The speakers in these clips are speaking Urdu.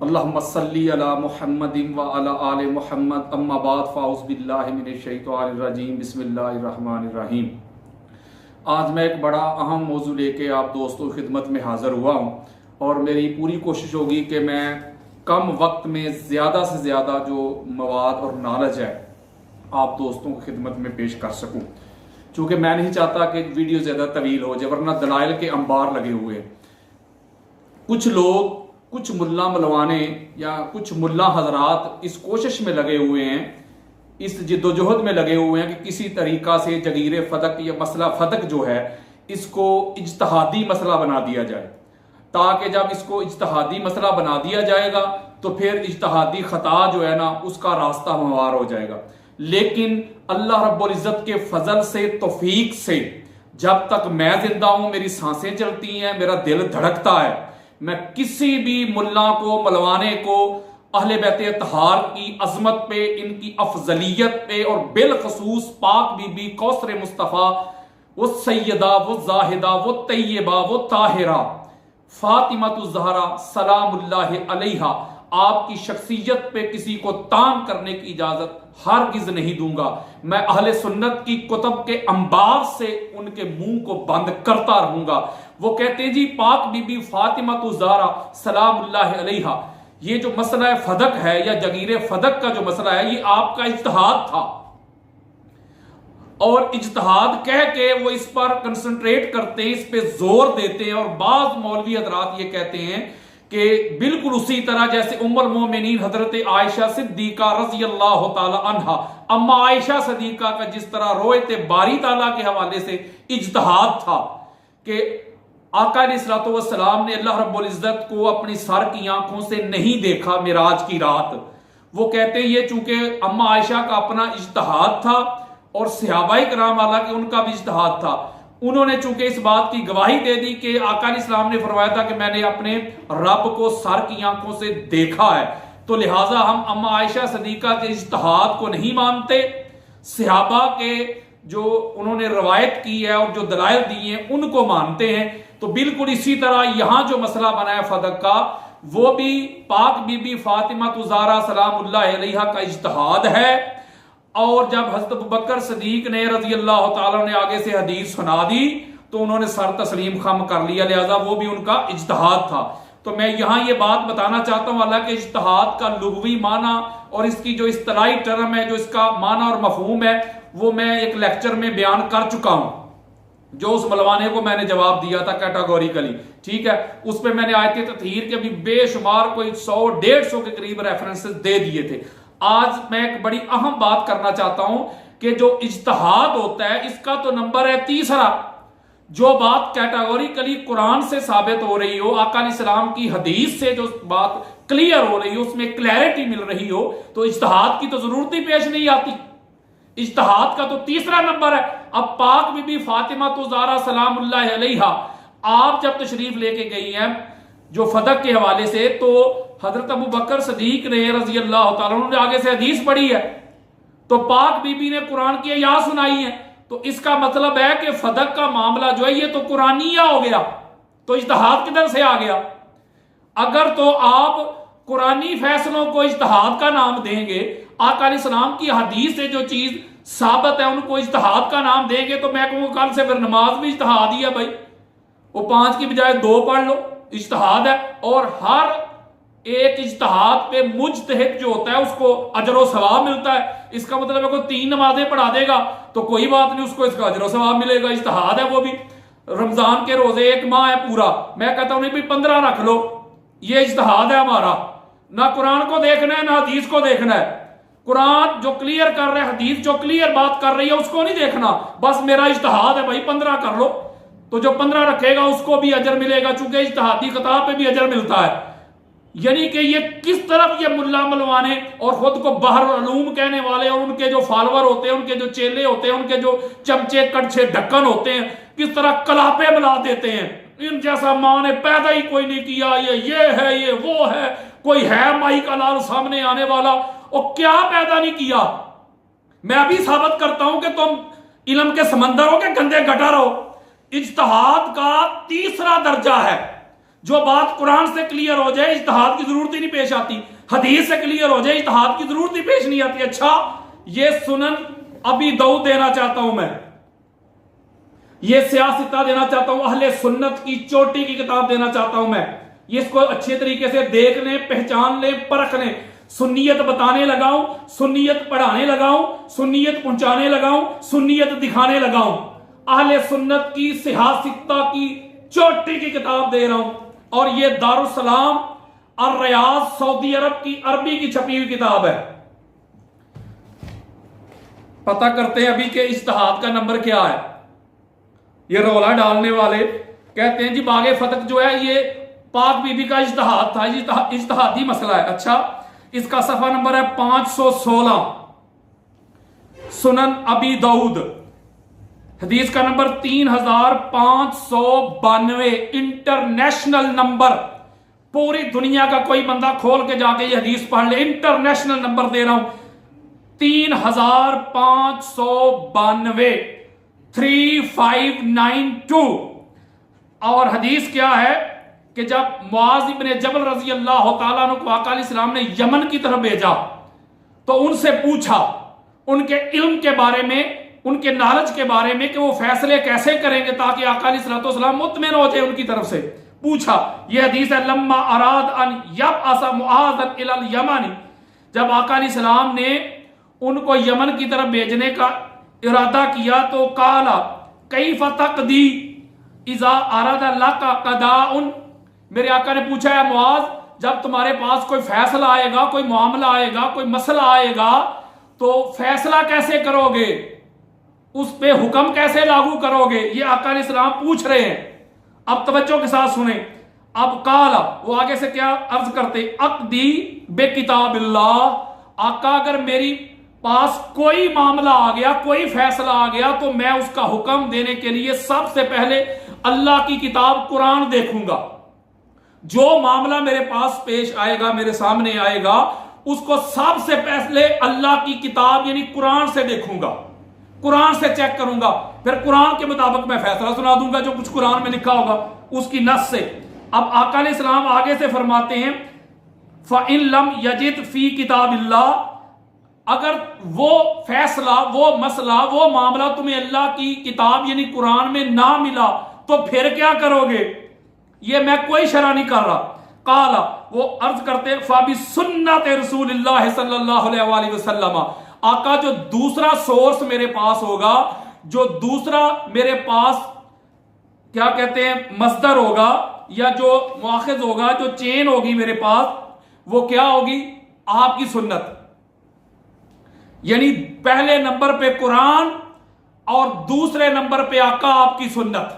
اللہم صلی علی محمد و علی آل محمد اما بعد فاعوذ باللہ من الشیطان الرجیم بسم اللہ الرحمن الرحیم۔ آج میں ایک بڑا اہم موضوع لے کے آپ دوستوں کی خدمت میں حاضر ہوا ہوں، اور میری پوری کوشش ہوگی کہ میں کم وقت میں زیادہ سے زیادہ جو مواد اور نالج ہے آپ دوستوں کی خدمت میں پیش کر سکوں، چونکہ میں نہیں چاہتا کہ ویڈیو زیادہ طویل ہو جائے، ورنہ دلائل کے انبار لگے ہوئے ہیں۔ کچھ لوگ، کچھ ملا ملوانے یا کچھ ملا حضرات اس کوشش میں لگے ہوئے ہیں، اس جد و جہد میں لگے ہوئے ہیں کہ کسی طریقہ سے جگیر فدق یا مسئلہ فدق جو ہے اس کو اجتہادی مسئلہ بنا دیا جائے، تاکہ جب اس کو اجتہادی مسئلہ بنا دیا جائے گا تو پھر اجتہادی خطا جو ہے نا اس کا راستہ ہموار ہو جائے گا۔ لیکن اللہ رب العزت کے فضل سے، توفیق سے، جب تک میں زندہ ہوں، میری سانسیں چلتی ہیں، میرا دل دھڑکتا ہے، میں کسی بھی ملا کو، ملوانے کو اہل بیت اطہار کی عظمت پہ، ان کی افضلیت پہ، اور بالخصوص پاک بی بی کوثر مصطفیٰ، وہ سیدہ، وہ زاہدہ، وہ طیبہ، وہ طاہرہ فاطمہ الزہرا سلام اللہ علیہا، آپ کی شخصیت پہ کسی کو تان کرنے کی اجازت ہرگز نہیں دوں گا۔ میں اہل سنت کی کتب کے انبار سے ان کے منہ کو بند کرتا رہوں گا۔ وہ کہتے ہیں جی پاک بی بی فاطمہ الزہرا سلام اللہ علیہا، یہ جو مسئلہ فدق ہے یا جگیر فدق کا جو مسئلہ ہے یہ آپ کا اجتہاد تھا، اور اجتہاد کہہ کے وہ اس پر کنسنٹریٹ کرتے ہیں، اس پہ زور دیتے ہیں، اور بعض مولوی حضرات یہ کہتے ہیں کہ بالکل اسی طرح جیسے ام المومنین حضرت عائشہ صدیقہ رضی اللہ تعالی عنہا، اما عائشہ صدیقہ کا جس طرح روایت باری تعالیٰ کے حوالے سے اجتہاد تھا کہ آقا علیہ الصلوۃ والسلام نے اللہ رب العزت کو اپنی سر کی آنکھوں سے نہیں دیکھا معراج کی رات، وہ کہتے ہیں یہ چونکہ اما عائشہ کا اپنا اجتہاد تھا اور صحابہ کرام والا کہ ان کا بھی اجتہاد تھا، انہوں نے چونکہ اس بات کی گواہی دے دی کہ آقا علیہ السلام نے فرمایا تھا کہ میں نے اپنے رب کو سر کی آنکھوں سے دیکھا ہے، تو لہٰذا ہم اما عائشہ صدیقہ کے اجتہاد کو نہیں مانتے، صحابہ کے جو انہوں نے روایت کی ہے اور جو دلائل دی ہیں ان کو مانتے ہیں۔ تو بالکل اسی طرح یہاں جو مسئلہ بنا ہے فدق کا، وہ بھی پاک بی بی فاطمہ الزہرا سلام اللہ علیہا کا اجتہاد ہے، اور جب حضرت ابوبکر صدیق نے رضی اللہ تعالیٰ نے آگے سے حدیث سنا دی تو انہوں نے سر تسلیم خم کر لیا، لہذا وہ بھی ان کا اجتہاد تھا۔ تو میں یہاں یہ بات بتانا چاہتا ہوں، حالانکہ اجتہاد کا لغوی معنی اور اس کی جو اصطلاحی ٹرم ہے، جو اس کا معنی اور مفہوم ہے، وہ میں ایک لیکچر میں بیان کر چکا ہوں، جو اس ملوانے کو میں نے جواب دیا تھا کیٹاگوریکلی، ٹھیک ہے، اس پہ میں نے آیت تطہیر کے بھی بے شمار کوئی 100-150 کے قریب ریفرنسز دے دیے تھے۔ آج میں ایک بڑی اہم بات کرنا چاہتا ہوں کہ جو اجتہاد ہوتا ہے اس کا تو نمبر ہے تیسرا، جو بات کیٹاگوریکلی قرآن سے ثابت ہو رہی ہو، آقا علیہ السلام کی حدیث سے جو بات کلیئر ہو رہی ہو، اس میں کلیئرٹی مل رہی ہو، تو اجتہاد کی تو ضرورت ہی پیش نہیں آتی، اجتہاد کا تو تیسرا نمبر ہے۔ اب پاک بی بی فاطمہ الزہرا سلام اللہ علیہا آپ جب تشریف لے کے گئی ہیں جو فدق کے حوالے سے، تو حضرت ابوبکر صدیق نے رضی اللہ تعالیٰ عنہ نے آگے سے حدیث پڑھی ہے، تو پاک بی بی نے قرآن کی آیات سنائی ہیں، تو اس کا مطلب ہے کہ فدق کا معاملہ جو ہے یہ تو قرآنیہ ہو گیا، تو اجتہاد کدھر سے آ گیا؟ اگر تو آپ قرآنی فیصلوں کو اجتہاد کا نام دیں گے، آقا علیہ السلام کی حدیث سے جو چیز ثابت ہے ان کو اجتہاد کا نام دیں گے، تو میں کہوں گا کل سے پھر نماز بھی اجتہاد ہی ہے بھائی، وہ 5 کی بجائے 2 پڑھ لو، اجتہاد ہے، اور ہر ایک اجتہاد پہ مجتہد جو ہوتا ہے اس کو اجر و ثواب ملتا ہے۔ اس کا مطلب ہے کوئی 3 نمازیں پڑھا دے گا تو کوئی بات نہیں، اس کو اس کا اجر و ثواب ملے گا، اجتہاد ہے وہ بھی۔ رمضان کے روزے 1 ماہ ہے پورا، میں کہتا ہوں نہیں بھی 15 رکھ لو، یہ اجتہاد ہے ہمارا، نہ قرآن کو دیکھنا ہے نہ حدیث کو دیکھنا ہے، قرآن جو کلیئر کر رہا ہے، حدیث جو کلیئر بات کر رہی ہے اس کو نہیں دیکھنا، بس میرا اجتہاد ہے بھائی 15 کر لو، تو جو 15 رکھے گا اس کو بھی اجر ملے گا، چونکہ اجتہادی خطا پہ بھی اجر ملتا ہے۔ یعنی کہ یہ کس طرف یہ ملا ملوانے اور خود کو بحر العلوم کہنے والے اور ان کے جو فالوور ہوتے ہیں، ان کے جو چیلے ہوتے ہیں، ان کے جو چمچے کڑچے ڈھکن ہوتے ہیں، کس طرح کلاپے ملا دیتے ہیں، ان جیسا ماں نے پیدا ہی کوئی نہیں کیا، یہ ہے، یہ وہ ہے، کوئی ہے مائی کا لال سامنے آنے والا، اور کیا پیدا نہیں کیا۔ میں ابھی ثابت کرتا ہوں کہ تم علم کے سمندر ہو کہ گندے گٹر ہو۔ اجتہاد کا تیسرا درجہ ہے جو بات قرآن سے کلیئر ہو جائے اجتہاد کی ضرورت ہی نہیں پیش آتی، حدیث سے کلیئر ہو جائے اجتہاد کی ضرورت ہی پیش نہیں آتی۔ اچھا یہ سنن ابی داؤد دینا چاہتا ہوں میں، یہ سیاستہ دینا چاہتا ہوں، اہل سنت کی چوٹی کی کتاب دینا چاہتا ہوں میں، یہ اس کو اچھے طریقے سے دیکھ لیں، پہچان لیں، پرکھ لیں۔ سنیت بتانے لگاؤں، سنیت پڑھانے لگاؤں، سنیت پہنچانے لگاؤں، سنیت دکھانے لگاؤں، اہل سنت کی سیاستہ کی چوٹی کی کتاب دے رہا ہوں، اور یہ دارالسلام الریاض سعودی عرب کی عربی کی چھپی ہوئی کتاب ہے۔ پتہ کرتے ہیں ابھی کہ اجتہاد کا نمبر کیا ہے۔ یہ رولا ڈالنے والے کہتے ہیں جی باغ فتح جو ہے یہ پاک بی بی کا اجتہاد تھا، اجتہادی مسئلہ ہے۔ اچھا اس کا صفحہ نمبر ہے 516، سنن ابی داؤد، حدیث کا نمبر 3592، انٹرنیشنل نمبر، پوری دنیا کا کوئی بندہ کھول کے جا کے یہ حدیث پڑھ لے، انٹرنیشنل نمبر دے رہا ہوں 3592، 3592۔ اور حدیث کیا ہے کہ جب معاذ بن جبل رضی اللہ تعالیٰ عنہ کو آقا علیہ السلام نے یمن کی طرف بھیجا تو ان سے پوچھا ان کے علم کے بارے میں، ان کے نالج کے بارے میں کہ وہ فیصلے کیسے کریں گے تاکہ آقا علیہ السلام مطمئن ہو جائے ان کی طرف سے۔ پوچھا، یہ حدیث ہے لما اراد ان یبعث معاذا الی الیمن، جب آقا علیہ السلام نے ان کو یمن کی طرف بھیجنے کا ارادہ کیا تو قال کیف تقضی اذا اراد لک قضاء، میرے آقا نے پوچھا ہے معاذ جب تمہارے پاس کوئی فیصلہ آئے گا، کوئی معاملہ آئے گا، کوئی مسئلہ آئے گا تو فیصلہ کیسے کرو گے، اس پہ حکم کیسے لاگو کرو گے، یہ آقا علیہ السلام پوچھ رہے ہیں۔ اب توجہ کے ساتھ سنیں، اب قال وہ آگے سے کیا عرض کرتے، اقضی بے کتاب اللہ، آقا اگر میری پاس کوئی معاملہ آ گیا، کوئی فیصلہ آ گیا تو میں اس کا حکم دینے کے لیے سب سے پہلے اللہ کی کتاب قرآن دیکھوں گا۔ جو معاملہ میرے پاس پیش آئے گا، میرے سامنے آئے گا، اس کو سب سے پہلے اللہ کی کتاب یعنی قرآن سے دیکھوں گا، قرآن سے چیک کروں گا، پھر قرآن کے مطابق میں فیصلہ سنا دوں گا جو کچھ قرآن میں لکھا ہوگا اس کی نص سے۔ اب آقا علیہ السلام آگے سے فرماتے ہیں فَإِن لَمْ يَجِدْ فِي كِتَابِ اللَّهِ، اگر وہ فیصلہ، وہ مسئلہ، وہ معاملہ تمہیں اللہ کی کتاب یعنی قرآن میں نہ ملا تو پھر کیا کرو گے، یہ میں کوئی شرح نہیں کر رہا۔ قال وہ عرض کرتے فَبِسُنَّةِ رسول اللہ صلی اللہ علیہ وآلہ وسلم، آقا جو دوسرا سورس میرے پاس ہوگا، جو دوسرا میرے پاس کیا کہتے ہیں مصدر ہوگا یا جو مؤخذ ہوگا، جو چین ہوگی میرے پاس، وہ کیا ہوگی، آپ کی سنت، یعنی پہلے نمبر پہ قرآن اور دوسرے نمبر پہ آقا آپ کی سنت۔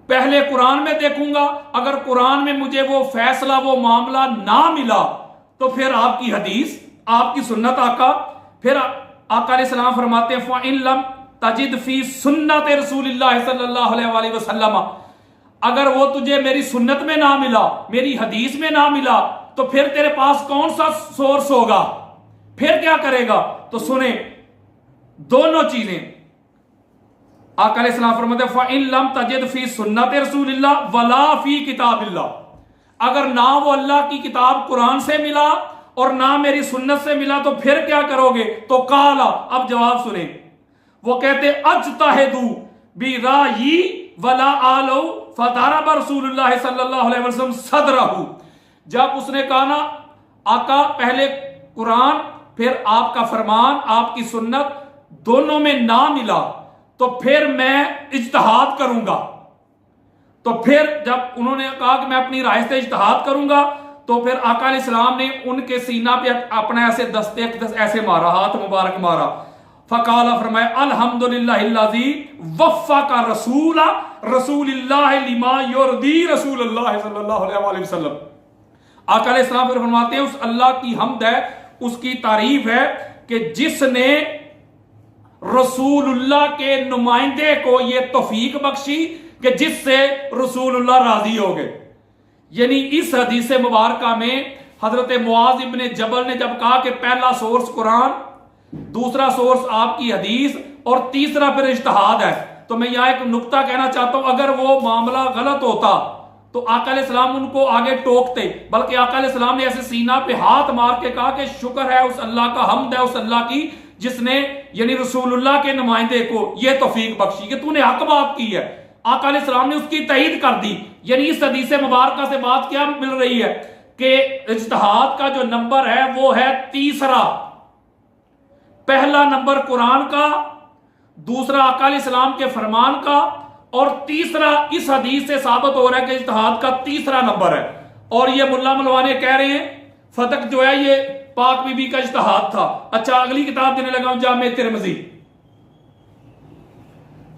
پہلے قرآن میں دیکھوں گا، اگر قرآن میں مجھے وہ فیصلہ، وہ معاملہ نہ ملا تو پھر آپ کی حدیث، آپ کی سنت آقا۔ پھر آقا علیہ السلام فرماتے ہیں فَإِن لَمْ تَجِدْ فِي سُنَّةِ رسول اللہ صلی اللہ علیہ وآلہ وسلم، اگر وہ تجھے میری سنت میں نہ ملا، میری حدیث میں نہ ملا تو پھر تیرے پاس کون سا سورس ہوگا، پھر کیا کرے گا؟ تو سنیں دونوں چیزیں، آقا علیہ السلام فرماتے ہیں فَإِن لَمْ تَجِدْ فِي سُنَّةِ رسول اللہ وَلَا فِي کتاب اللہ، اگر نہ وہ اللہ کی کتاب قرآن سے ملا اور نہ میری سنت سے ملا تو پھر کیا کرو گے؟ تو قالا، اب جواب سنیں، وہ کہتے اجتہدوا برأیی ولا آلو فضرب رسول اللہ صلی اللہ علیہ وسلم صدرہ، جب اس نے کہا نا آقا پہلے قرآن پھر آپ کا فرمان، آپ کی سنت دونوں میں نہ ملا تو پھر میں اجتہاد کروں گا، تو پھر جب انہوں نے کہا کہ میں اپنی رائے سے اجتہاد کروں گا تو پھر آقا علیہ السلام نے ان کے سینہ پہ اپنا ایسے دستے ایسے مارا، ہاتھ مبارک مارا، فقال فرمایا الحمدللہ الذی وفق رسول اللہ لما یرضی رسول اللہ صلی اللہ علیہ وآلہ وسلم۔ آقا علیہ السلام پھر فرماتے ہیں اس اللہ کی حمد ہے، اس کی تعریف ہے کہ جس نے رسول اللہ کے نمائندے کو یہ توفیق بخشی کہ جس سے رسول اللہ راضی ہو گئے۔ یعنی اس حدیث مبارکہ میں حضرت معاذ ابن جبل نے جب کہا کہ پہلا سورس قرآن، دوسرا سورس آپ کی حدیث اور تیسرا پھر اجتہاد ہے، تو میں یہاں ایک نقطہ کہنا چاہتا ہوں، اگر وہ معاملہ غلط ہوتا تو آقا علیہ السلام ان کو آگے ٹوکتے، بلکہ آقا علیہ السلام نے ایسے سینہ پہ ہاتھ مار کے کہا کہ شکر ہے اس اللہ کا، حمد ہے اس اللہ کی جس نے یعنی رسول اللہ کے نمائندے کو یہ توفیق بخشی کہ تو نے حق بات کی ہے۔ آقا علیہ السلام نے اس کی تائید کر دی۔ یعنی اس حدیث مبارکہ سے بات کیا مل رہی ہے کہ اجتہاد کا جو نمبر ہے وہ ہے تیسرا، پہلا نمبر قرآن کا، دوسرا آقا علیہ السلام کے فرمان کا، اور تیسرا اس حدیث سے ثابت ہو رہا ہے کہ اجتہاد کا تیسرا نمبر ہے۔ اور یہ ملا ملوانے کہہ رہے ہیں فتق جو ہے یہ پاک بی بی کا اجتہاد تھا۔ اچھا اگلی کتاب دینے لگا ہوں، جامع ترمذی،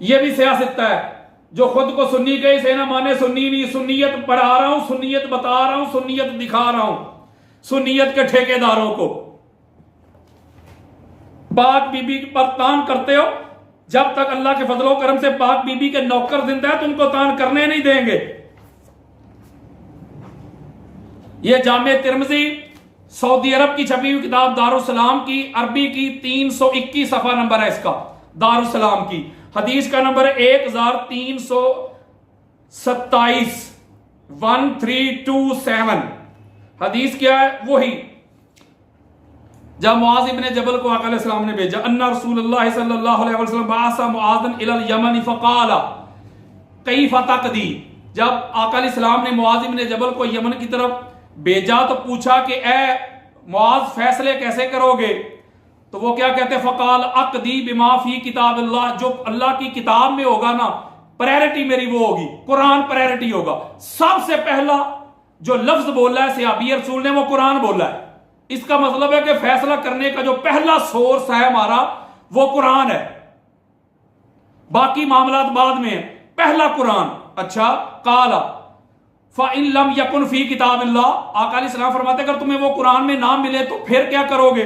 یہ بھی سیاست ہے، جو خود کو سنی کہے اسے نہ مانے سنی نہیں، سنیت پڑھا رہا ہوں، سنیت بتا رہا ہوں، سنیت دکھا رہا ہوں سنیت کے ٹھیکیداروں کو۔ پاک بی بی پر تان کرتے ہو، جب تک اللہ کے فضل و کرم سے پاک بی بی کے نوکر زندہ ہے تو ان کو تان کرنے نہیں دیں گے۔ یہ جامع ترمذی سعودی عرب کی چھپی ہوئی کتاب دارالسلام کی، عربی کی 321 صفحہ نمبر ہے اس کا، دارالسلام کی، حدیث کا نمبر 1327 1327۔ حدیث کیا ہے؟ وہی جب معاذ ابن جبل کو آقا علیہ السلام نے بھیجا، ان رسول اللہ صلی اللہ علیہ وسلم بعث معاذ الى الیمن فقال کیف تقضی، جب آقا علیہ السلام نے معاذ ابن جبل کو یمن کی طرف بھیجا تو پوچھا کہ اے معاذ فیصلے کیسے کرو گے؟ تو وہ کیا کہتے؟ فقال اقضی بما فی کتاب اللہ، جو اللہ کی کتاب میں ہوگا نا پریورٹی میری وہ ہوگی، قرآن پریورٹی ہوگا۔ سب سے پہلا جو لفظ بولا ہے صحابی رسول نے وہ قرآن بولا ہے۔ اس کا مطلب ہے کہ فیصلہ کرنے کا جو پہلا سورس ہے ہمارا وہ قرآن ہے، باقی معاملات بعد میں ہیں، پہلا قرآن۔ اچھا قال فَإِن لَمْ يَكُنْ فِي كِتَابِ اللَّهِ، آقا علیہ السلام فرماتے اگر تمہیں وہ قرآن میں نام ملے تو پھر کیا کرو گے؟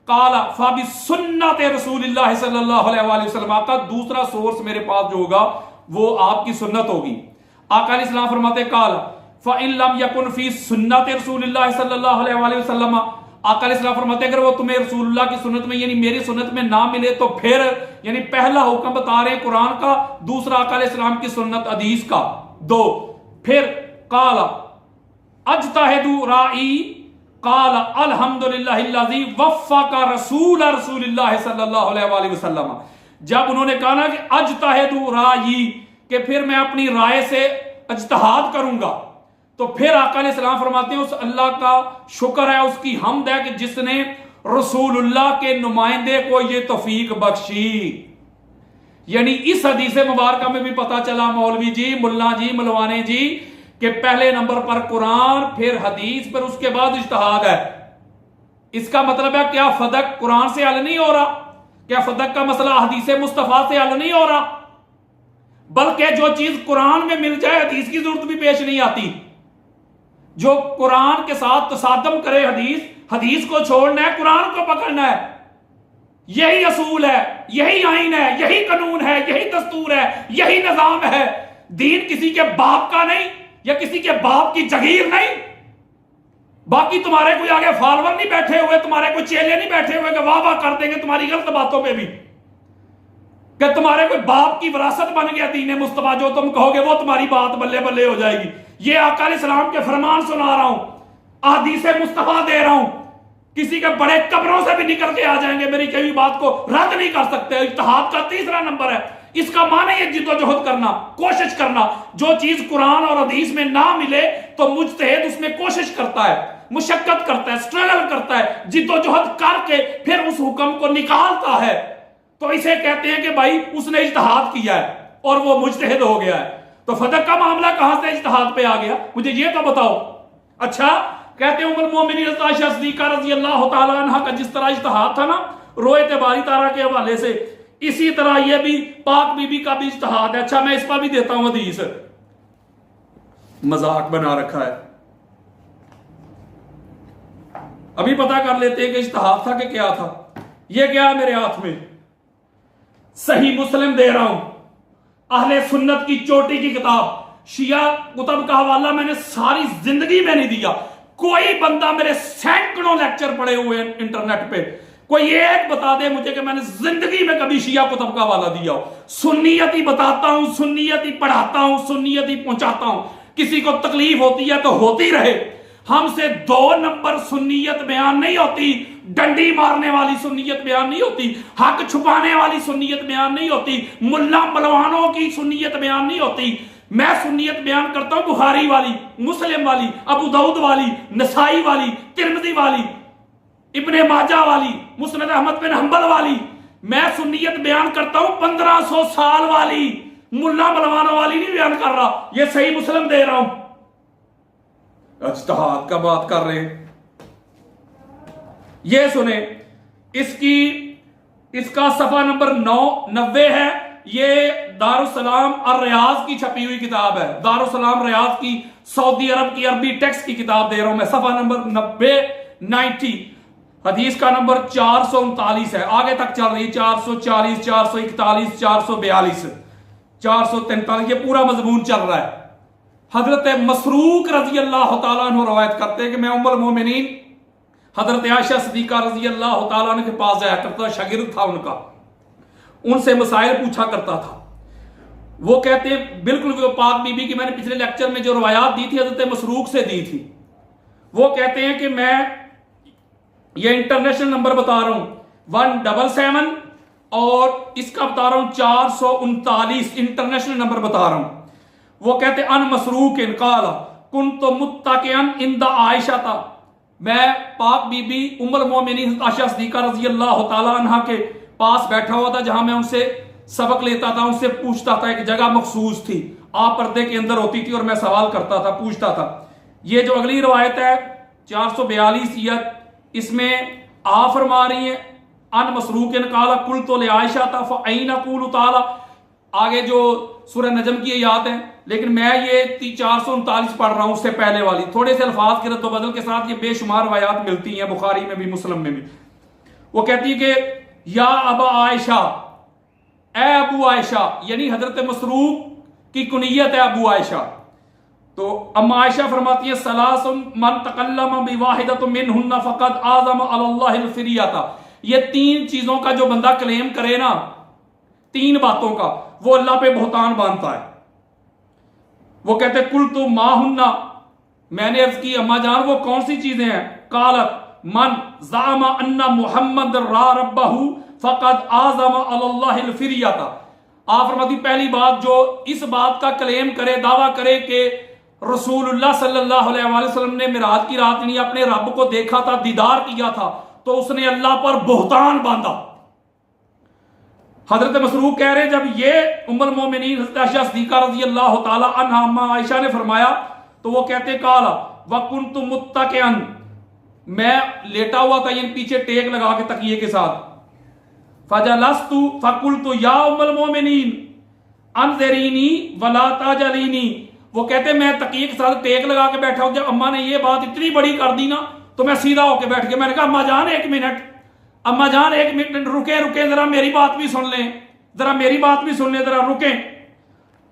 قال فَبِسُنَّةِ رسول اللہ صلی اللہ علیہ وسلم، آقا دوسرا سورس میرے پاس جو ہوگا وہ آپ کی سنت ہوگی۔ آقا علیہ السلام فرماتے قال فَإِن لَمْ يَكُنْ فِي سُنَّةِ رسول اللہ صلی اللہ علیہ وسلم، آقا علیہ السلام فرماتے اگر وہ تمہیں رسول اللہ کی سنت میں یعنی میری سنت میں نہ ملے تو پھر یعنی پہلا حکم بتا رہے ہیں قرآن کا، دوسرا آقا علیہ السلام کی سنت حدیث کا، دو۔ پھر قال اجتہد رائی قال الحمدللہ الذی وفق رسول اللہ صلی اللہ علیہ وسلم، جب انہوں نے کہا نا کہ اجتہد رائی کہ پھر میں اپنی رائے سے اجتہاد کروں گا، تو پھر آقا علیہ السلام فرماتے ہیں اس اللہ کا شکر ہے، اس کی حمد ہے کہ جس نے رسول اللہ کے نمائندے کو یہ توفیق بخشی۔ یعنی اس حدیث مبارکہ میں بھی پتا چلا مولوی جی، ملا جی، ملوانے جی، کہ پہلے نمبر پر قرآن، پھر حدیث، پر اس کے بعد اجتہاد ہے۔ اس کا مطلب ہے کیا فدق قرآن سے حل نہیں ہو رہا؟ کیا فدق کا مسئلہ حدیث مصطفیٰ سے حل نہیں ہو رہا؟ بلکہ جو چیز قرآن میں مل جائے حدیث کی ضرورت بھی پیش نہیں آتی۔ جو قرآن کے ساتھ تصادم کرے حدیث کو چھوڑنا ہے، قرآن کو پکڑنا ہے۔ یہی اصول ہے، یہی آئین ہے، یہی قانون ہے، یہی دستور ہے، یہی نظام ہے۔ دین کسی کے باپ کا نہیں یا کسی کے باپ کی جگیر نہیں۔ باقی تمہارے کوئی آگے فالوور نہیں بیٹھے ہوئے، تمہارے کوئی چیلے نہیں بیٹھے ہوئے کہ واہ واہ کر دیں گے تمہاری غلط باتوں پہ بھی، کہ تمہارے کوئی باپ کی وراثت بن گیا دین مصطفیٰ، جو تم کہو گے وہ تمہاری بات بلے بلے ہو جائے گی۔ یہ آقا علیہ السلام کے فرمان سنا رہا ہوں، احادیث مصطفیٰ دے رہا ہوں، کسی کے بڑے قبروں سے بھی نکل کے آ جائیں گے، میری کئی بات کو رد نہیں کر سکتے۔ اجتہاد کا تیسرا نمبر ہے، اس کا معنی ہے جد و جہد کرنا، کوشش کرنا۔ جو چیز قرآن اور حدیث میں نہ ملے تو مجتہد اس میں کوشش کرتا ہے، مشقت کرتا ہے، سٹرگل کرتا ہے، جد و جہد کر کے پھر اس حکم کو نکالتا ہے، تو اسے کہتے ہیں کہ بھائی اس نے اجتہاد کیا ہے اور وہ مجتہد ہو گیا ہے۔ تو فدق کا معاملہ کہاں سے اجتہاد پہ آ گیا؟ مجھے یہ تو بتاؤ۔ اچھا کہتے ہیں ام المومنین عائشہ صدیقہ رضی اللہ تعالی عنہ کا جس طرح اجتہاد تھا نا روایت باری تارہ کے حوالے سے، اسی طرح یہ بھی پاک بی بی کا بھی اجتہاد ہے۔ اچھا میں اس پر بھی دیتا ہوں حدیث، مذاق بنا رکھا ہے، ابھی پتہ کر لیتے ہیں کہ اجتہاد تھا کہ کیا تھا۔ یہ کیا ہے میرے ہاتھ میں؟ صحیح مسلم دے رہا ہوں، اہل سنت کی چوٹی کی کتاب۔ شیعہ کتب کا حوالہ میں نے ساری زندگی میں نہیں دیا۔ کوئی بندہ میرے سینکڑوں لیکچر پڑے ہوئے ہیں انٹرنیٹ پہ، کوئی ایک بتا دے مجھے کہ میں نے زندگی میں کبھی شیعہ کتب کا حوالہ دیا ہو۔ سنیت ہی بتاتا ہوں، سنیت ہی پڑھاتا ہوں، سنیت ہی پہنچاتا ہوں۔ کسی کو تکلیف ہوتی ہے تو ہوتی رہے، ہم سے 2 نمبر سنیت بیان نہیں ہوتی، ڈنڈی مارنے والی سنیت بیان نہیں ہوتی، حق چھپانے والی سنیت بیان نہیں ہوتی، ملا ملوانوں کی سنیت بیان نہیں ہوتی۔ میں سنیت بیان کرتا ہوں بخاری والی، مسلم والی، ابو داؤد والی، نسائی والی، ترمذی والی، ابن ماجہ والی، مسند احمد بن حنبل والی۔ میں سنیت بیان کرتا ہوں 1500 سال والی، ملا ملوانوں والی نہیں بیان کر رہا، یہ صحیح مسلم دے رہا ہوں۔ اجتہاد کا بات کر رہے ہیں۔ یہ سنیں، اس کا صفحہ نمبر 90 ہے، یہ دارالسلام الریاض کی چھپی ہوئی کتاب ہے، دارالسلام ریاض کی، سعودی عرب کی عربی ٹیکسٹ کی کتاب دے رہا ہوں میں، صفحہ نمبر 90 حدیث کا نمبر 439 ہے، آگے تک چل رہی 440 441 442 443، یہ پورا مضمون چل رہا ہے۔ حضرت مسروق رضی اللہ تعالیٰ عنہ روایت کرتے ہیں کہ میں ام المومنین حضرت عائشہ صدیقہ رضی اللہ تعالیٰ عنہ کے پاس جایا کرتا، شاگرد تھا ان کا، ان سے مسائل پوچھا کرتا تھا۔ وہ کہتے ہیں بالکل وہ پاک بی بی کی میں نے پچھلے لیکچر میں جو روایات دی تھی حضرت مسروق سے دی تھی، وہ کہتے ہیں کہ میں یہ انٹرنیشنل نمبر بتا رہا ہوں 177 اور اس کا بتا رہا ہوں 439 انٹرنیشنل نمبر بتا رہا ہوں۔ وہ کہتے ان مسروق قال کنت متکئا عند عائشہ، میں پاک بی بی ام المومنین عائشہ صدیقہ رضی اللہ تعالیٰ عنہ کے پاس بیٹھا ہوا تھا، جہاں میں ان سے سبق لیتا تھا، ان سے پوچھتا تھا، ایک جگہ مخصوص تھی، آپ پردے کے اندر ہوتی تھی اور میں سوال کرتا تھا، پوچھتا تھا۔ یہ جو اگلی روایت ہے 442 اس میں آپ فرما رہی ہیں ان مسروق قال قلت لعائشہ فأین اقول تعالی، آگے جو سورہ نجم کی آیات ہیں، لیکن میں یہ 439 پڑھ رہا ہوں، اس سے پہلے والی تھوڑے سے الفاظ کے رد و بدل کے ساتھ، یہ بے شمار روایات ملتی ہیں بخاری میں بھی مسلم میں بھی۔ وہ کہتی ہے کہ یا ابا عائشہ، اے ابو عائشہ، یعنی حضرت مسروق کی کنیت ہے ابو عائشہ۔ تو اما عائشہ فرماتی ہے ثلاث من تکلم بواحدۃ منہن فقد اعظم علی اللہ الفریۃ، یہ 3 چیزوں کا جو بندہ کلیم کرے نا، 3 باتوں کا، وہ اللہ پہ بہتان باندھتا ہے۔ وہ کہتے قلت ما ہن، میں نے عرض کی اما جان وہ کون سی چیزیں ہیں؟ قالت من زعم ان محمد را ربہ فقد اعظم علی اللہ الفریۃ، آپ فرماتی پہلی بات جو اس بات کا کلیم کرے، دعویٰ کرے کہ رسول اللہ صلی اللہ علیہ وسلم نے معراج کی رات نہیں اپنے رب کو دیکھا تھا، دیدار کیا تھا، تو اس نے اللہ پر بہتان باندھا۔ حضرت مسروق کہہ رہے جب یہ ام المومنین حضرت عائشہ صدیقہ رضی اللہ تعالی عنہا اما عائشہ نے فرمایا تو وہ کہتے قال وکنت متکئا، میں لیٹا ہوا تھا، یعنی پیچھے ٹیک لگا کے تکیے کے ساتھ، فجلست فقلت یا ام المومنین انظرینی ولا تجلینی، وہ کہتے میں تکیے کے ساتھ ٹیک لگا کے بیٹھا ہوں، جب اماں نے یہ بات اتنی بڑی کر دی نا تو میں سیدھا ہو کے بیٹھ گیا، میں نے کہا اماں جان 1 منٹ، اماں جان 1 منٹ رکیں ذرا میری بات بھی سن لیں، ذرا میری بات بھی سن لیں، ذرا رکیں۔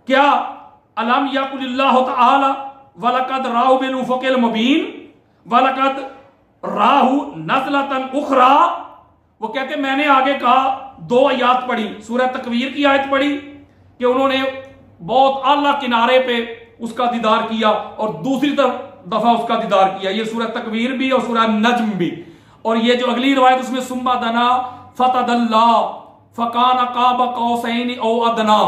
کیا الم یقل اللہ تعالی ولقد راہ بالافق المبین ولقد راہ نزلۃ اخری، وہ کہتے میں نے آگے کہا 2 آیات پڑھی، سورہ تکویر کی آیت پڑھی کہ انہوں نے بہت اعلیٰ کنارے پہ اس کا دیدار کیا، اور دوسری دفعہ اس کا دیدار کیا، یہ سورہ تکویر بھی اور سورہ نجم بھی، اور یہ جو اگلی روایت اس میں ثم دنا فتدلی فکان قاب قوسین او ادنا،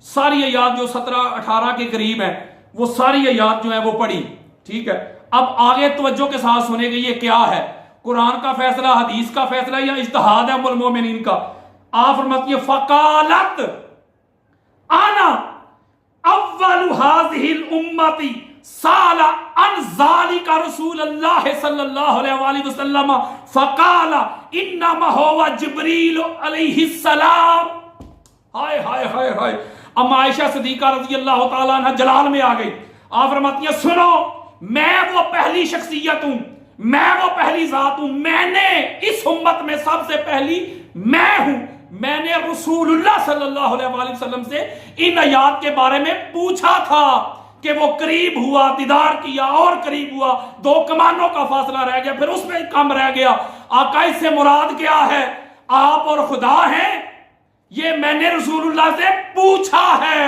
ساری آیات جو 17-18 کے قریب ہیں وہ ساری آیات جو ہیں وہ پڑھی، ٹھیک ہے۔ اب آگے توجہ کے ساتھ سنے گے یہ کیا ہے، قرآن کا فیصلہ، حدیث کا فیصلہ یا اجتہاد ہے ام المومنین کا؟ آپ فرماتی ہے فقالت انا اول هذه الامه سال عن ذلك رسول اللہ صلی اللہ علیہ وآلہ وسلم فقال انما هو جبریل علیہ السلام۔ ہائے ہائے ہائے ہائے، اما عائشہ صدیقہ رضی اللہ تعالیٰ عنہ جلال میں آ گئی۔ آپ فرماتی ہیں سنو، میں وہ پہلی شخصیت ہوں، میں وہ پہلی ذات ہوں، میں نے اس امت میں سب سے پہلی میں ہوں، میں نے رسول اللہ صلی اللہ علیہ وآلہ وسلم سے ان آیات کے بارے میں پوچھا تھا کہ وہ قریب ہوا، دیدار کیا اور قریب ہوا، 2 کمانوں کا فاصلہ رہ گیا، پھر اس میں کم رہ گیا۔ آقا اس سے مراد کیا ہے؟ آپ اور خدا ہیں؟ یہ میں نے رسول اللہ سے پوچھا ہے،